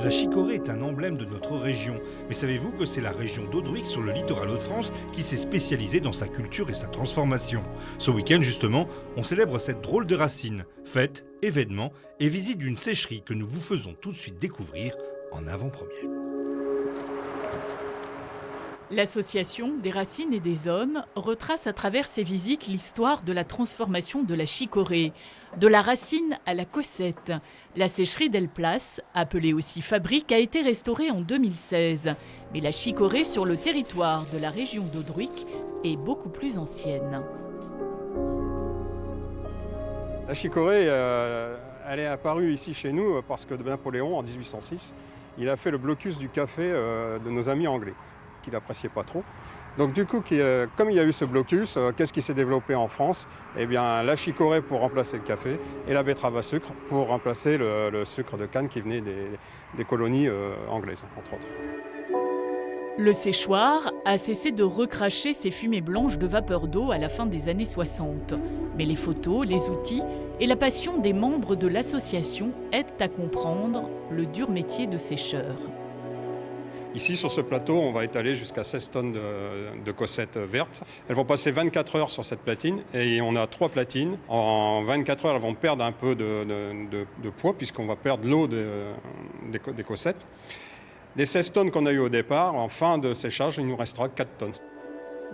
La chicorée est un emblème de notre région. Mais savez-vous que c'est la région d'Audruic sur le littoral Hauts-de-France qui s'est spécialisée dans sa culture et sa transformation. Ce week-end justement, on célèbre cette drôle de racine. Fêtes, événements et visite d'une sécherie que nous vous faisons tout de suite découvrir en avant-première. L'association des racines et des hommes retrace à travers ses visites l'histoire de la transformation de la chicorée, de la racine à la cossette. La sécherie d'El Place, appelée aussi fabrique, a été restaurée en 2016. Mais la chicorée sur le territoire de la région d'Audruic est beaucoup plus ancienne. La chicorée, elle est apparue ici chez nous parce que Napoléon, en 1806, il a fait le blocus du café de nos amis anglais, qu'il n'appréciait pas trop. Donc du coup, comme il y a eu ce blocus, qu'est-ce qui s'est développé en France? Eh bien, la chicorée pour remplacer le café et la betterave à sucre pour remplacer le sucre de canne qui venait des colonies anglaises, entre autres. Le séchoir a cessé de recracher ses fumées blanches de vapeur d'eau à la fin des années 60. Mais les photos, les outils et la passion des membres de l'association aident à comprendre le dur métier de sécheur. Ici, sur ce plateau, on va étaler jusqu'à 16 tonnes de cossettes vertes. Elles vont passer 24 heures sur cette platine et on a 3 platines. En 24 heures, elles vont perdre un peu de poids puisqu'on va perdre l'eau des cossettes. Des 16 tonnes qu'on a eues au départ, en fin de séchage, il nous restera 4 tonnes.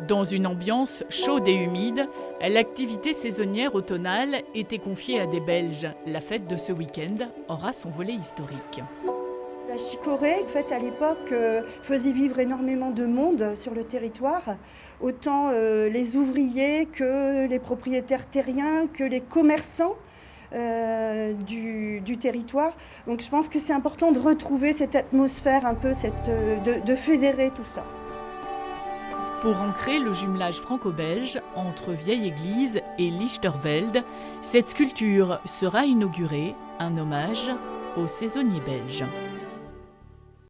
Dans une ambiance chaude et humide, l'activité saisonnière automnale était confiée à des Belges. La fête de ce week-end aura son volet historique. La chicorée, en fait, à l'époque, faisait vivre énormément de monde sur le territoire, autant les ouvriers que les propriétaires terriens, que les commerçants du territoire. Donc je pense que c'est important de retrouver cette atmosphère, un peu de fédérer tout ça. Pour ancrer le jumelage franco-belge entre Vieille Église et Lichtervelde, cette sculpture sera inaugurée, un hommage aux saisonniers belges.